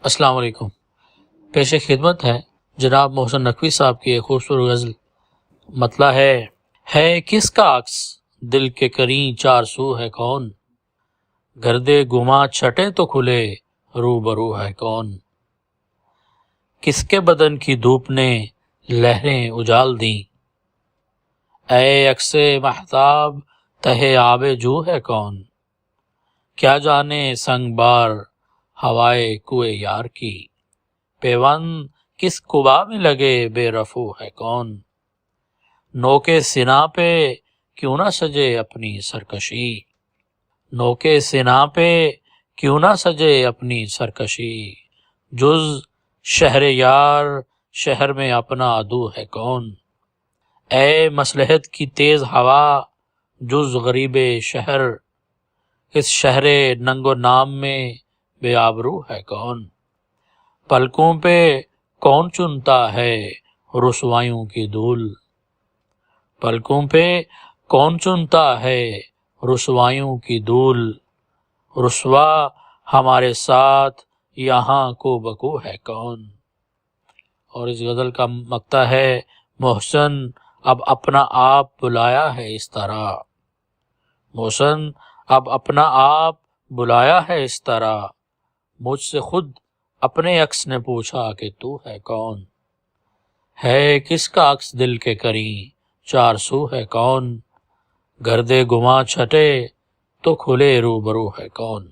السلام علیکم۔ پیش خدمت ہے جناب محسن نقوی صاحب کی ایک خوبصورت غزل۔ مطلع ہے کس کا عکس دل کے کریں چار سو ہے کون، گردے گما چھٹے تو کھلے روبرو ہے کون، کس کے بدن کی دھوپ نے لہریں اجال دیں، اے عکس مہتاب تہے آب جو ہے کون، کیا جانے سنگ بار ہوائے کوئے یار کی، پیوند کس قبا میں لگے بے رفو ہے کون، نوکے سنا پہ کیوں نہ سجے اپنی سرکشی، نوکے سنا پہ کیوں نہ سجے اپنی سرکشی، جز شہر یار شہر میں اپنا عدو ہے کون، اے مصلحت کی تیز ہوا جز غریب شہر، اس شہر ننگ و نام میں بے آبرو ہے کون، پلکوں پہ کون چنتا ہے رسوائیوں کی دھول، پلکوں پہ کون چنتا ہے رسوائیوں کی دھول، رسوا ہمارے ساتھ یہاں کو بکو ہے کون۔ اور اس غزل کا مقطع ہے، محسن اب اپنا آپ بلایا ہے اس طرح، محسن اب اپنا آپ بلایا ہے اس طرح، مجھ سے خود اپنے عکس نے پوچھا کہ تو ہے کون، ہے کس کا عکس دل کے کریں چار سو ہے کون، گردے گما چھٹے تو کھلے روبرو ہے کون۔